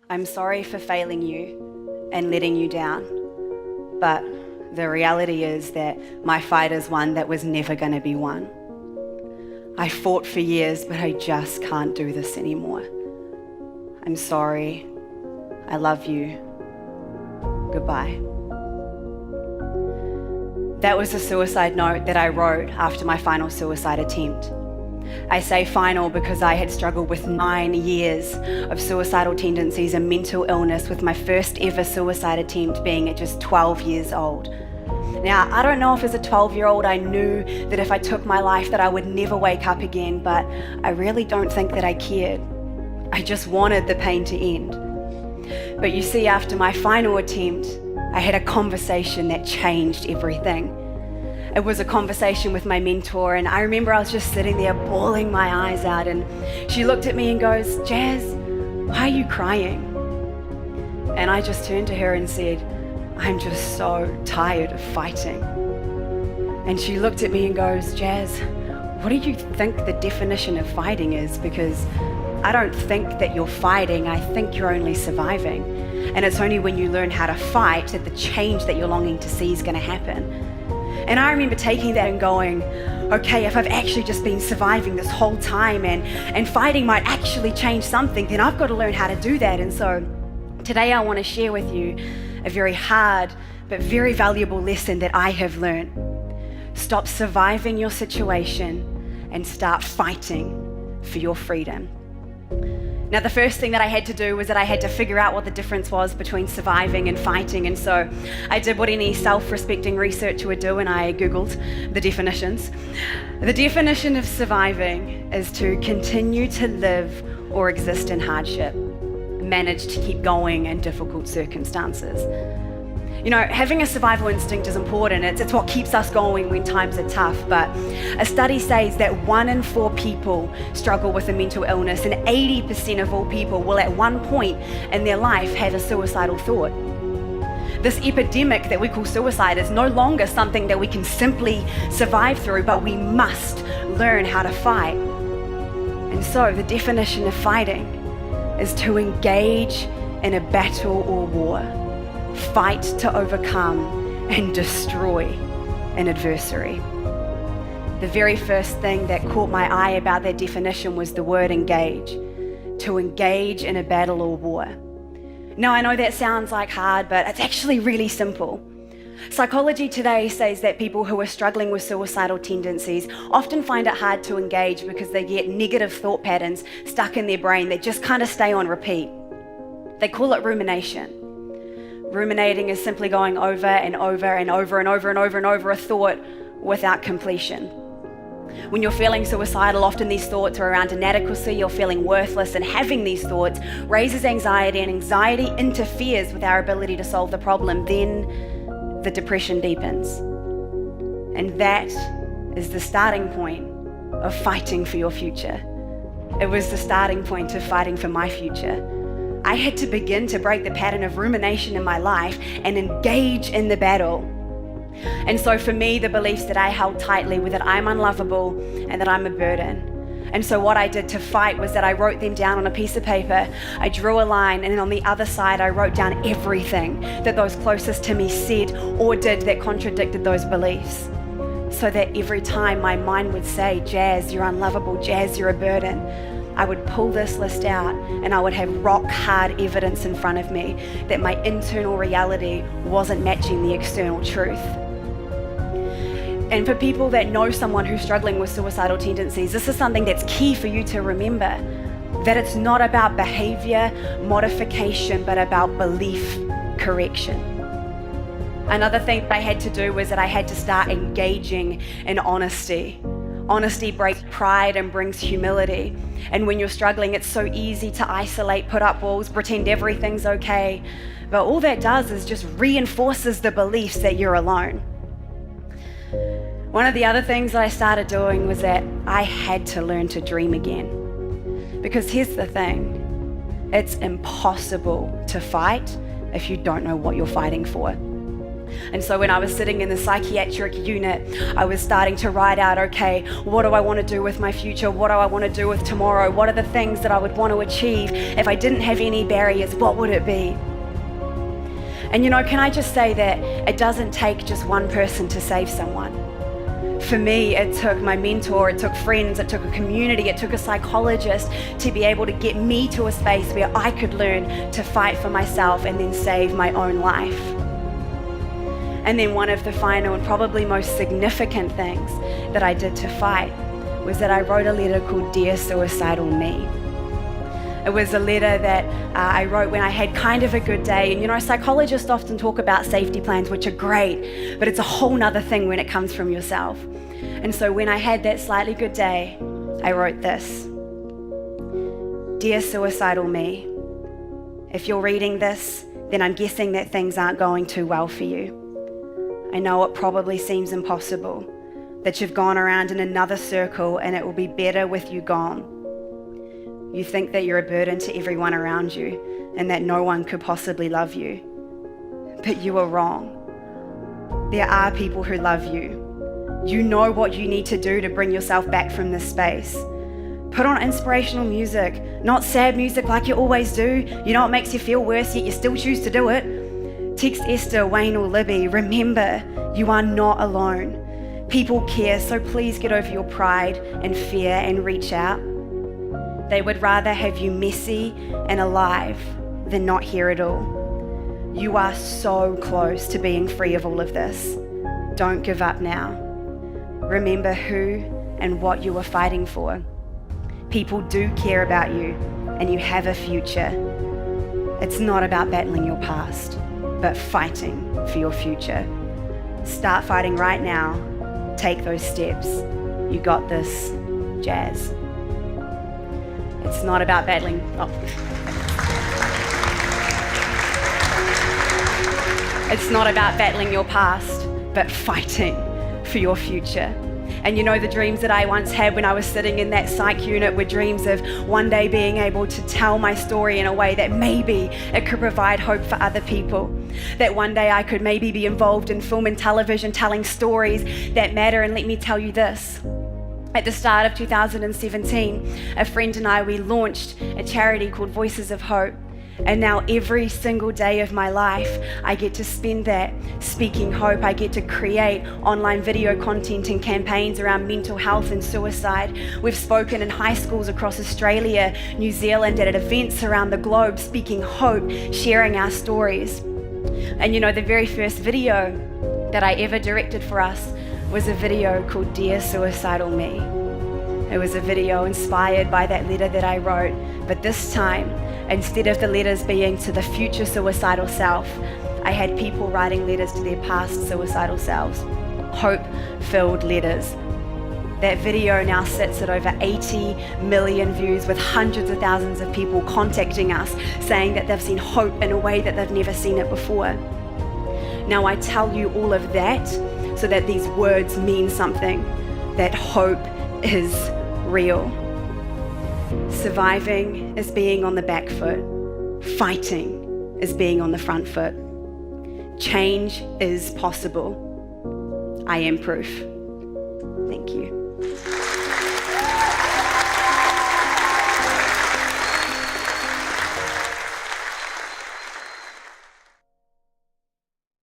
I'm sorry for failing you and letting you down. But the reality is that my fight is one that was never going to be won. I fought for years, but I just can't do this anymore. I'm sorry. I love you. Goodbye. That was a suicide note that I wrote after my final suicide attempt. I say final because I had struggled with 9 years of suicidal tendencies and mental illness, with my first ever suicide attempt being at just 12 years old. Now, I don't know if as a 12-year-old I knew that if I took my life that I would never wake up again, but I really don't think that I cared. I just wanted the pain to end. But you see, after my final attempt, I had a conversation that changed everything. It was a conversation with my mentor, and I remember I was just sitting there bawling my eyes out, and she looked at me and goes, "Jazz, why are you crying?" And I just turned to her and said, "I'm just so tired of fighting." And she looked at me and goes, "Jazz, what do you think the definition of fighting is? Because I don't think that you're fighting, I think you're only surviving. And it's only when you learn how to fight that the change that you're longing to see is going to happen." And I remember taking that and going, okay, if I've actually just been surviving this whole time and fighting might actually change something, then I've got to learn how to do that. And so today I want to share with you a very hard but very valuable lesson that I have learned. Stop surviving your situation and start fighting for your freedom. Now, the first thing that I had to do was that I had to figure out what the difference was between surviving and fighting. And so I did what any self-respecting researcher would do, and I Googled the definitions. The definition of surviving is to continue to live or exist in hardship, manage to keep going in difficult circumstances. You know, having a survival instinct is important. It's what keeps us going when times are tough. But a study says that 1 in 4 people struggle with a mental illness, and 80% of all people will at one point in their life have a suicidal thought. This epidemic that we call suicide is no longer something that we can simply survive through, but we must learn how to fight. And so the definition of fighting is to engage in a battle or war. Fight to overcome and destroy an adversary. The very first thing that caught my eye about that definition was the word engage. To engage in a battle or war. Now, I know that sounds like hard, but it's actually really simple. Psychology today says that people who are struggling with suicidal tendencies often find it hard to engage because they get negative thought patterns stuck in their brain that just kind of stay on repeat. They call it rumination. Ruminating is simply going over and over and over and over and over and over a thought without completion. When you're feeling suicidal, often these thoughts are around inadequacy, you're feeling worthless, and having these thoughts raises anxiety, and anxiety interferes with our ability to solve the problem. Then the depression deepens. And that is the starting point of fighting for your future. It was the starting point of fighting for my future. I had to begin to break the pattern of rumination in my life and engage in the battle. And so for me, the beliefs that I held tightly were that I'm unlovable and that I'm a burden. And so what I did to fight was that I wrote them down on a piece of paper. I drew a line, and then on the other side, I wrote down everything that those closest to me said or did that contradicted those beliefs. So that every time my mind would say, "Jazz, you're unlovable, Jazz, you're a burden," I would pull this list out and I would have rock hard evidence in front of me that my internal reality wasn't matching the external truth. And for people that know someone who's struggling with suicidal tendencies, this is something that's key for you to remember, that it's not about behavior modification, but about belief correction. Another thing that I had to do was that I had to start engaging in honesty. Honesty breaks pride and brings humility. And when you're struggling, it's so easy to isolate, put up walls, pretend everything's okay. But all that does is just reinforces the beliefs that you're alone. One of the other things that I started doing was that I had to learn to dream again. Because here's the thing, it's impossible to fight if you don't know what you're fighting for. And so when I was sitting in the psychiatric unit, I was starting to write out, okay, what do I want to do with my future? What do I want to do with tomorrow? What are the things that I would want to achieve? If I didn't have any barriers, what would it be? And can I just say that it doesn't take just one person to save someone. For me, it took my mentor, it took friends, it took a community, it took a psychologist to be able to get me to a space where I could learn to fight for myself and then save my own life. And then one of the final and probably most significant things that I did to fight was that I wrote a letter called Dear Suicidal Me. It was a letter that I wrote when I had kind of a good day. And psychologists often talk about safety plans, which are great, but it's a whole nother thing when it comes from yourself. And so when I had that slightly good day, I wrote this. Dear Suicidal Me, if you're reading this, then I'm guessing that things aren't going too well for you. I know it probably seems impossible, that you've gone around in another circle and it will be better with you gone. You think that you're a burden to everyone around you and that no one could possibly love you. But you are wrong. There are people who love you. You know what you need to do to bring yourself back from this space. Put on inspirational music, not sad music like you always do. You know it makes you feel worse, yet you still choose to do it. Text Esther, Wayne or Libby, remember, you are not alone. People care, so please get over your pride and fear and reach out. They would rather have you messy and alive than not here at all. You are so close to being free of all of this. Don't give up now. Remember who and what you are fighting for. People do care about you and you have a future. It's not about battling your past, but fighting for your future. Start fighting right now. Take those steps. You got this, Jazz. It's not about battling. It's not about battling your past, but fighting for your future. And the dreams that I once had when I was sitting in that psych unit were dreams of one day being able to tell my story in a way that maybe it could provide hope for other people. That one day I could maybe be involved in film and television telling stories that matter. And let me tell you this. At the start of 2017, a friend and I, we launched a charity called Voices of Hope. And now every single day of my life, I get to spend that speaking hope. I get to create online video content and campaigns around mental health and suicide. We've spoken in high schools across Australia, New Zealand, and at events around the globe, speaking hope, sharing our stories. And the very first video that I ever directed for us was a video called Dear Suicidal Me. It was a video inspired by that letter that I wrote, but this time, instead of the letters being to the future suicidal self, I had people writing letters to their past suicidal selves, hope-filled letters. That video now sits at over 80 million views with hundreds of thousands of people contacting us saying that they've seen hope in a way that they've never seen it before. Now I tell you all of that so that these words mean something, that hope is real. Surviving is being on the back foot. Fighting is being on the front foot. Change is possible. I am proof. Thank you.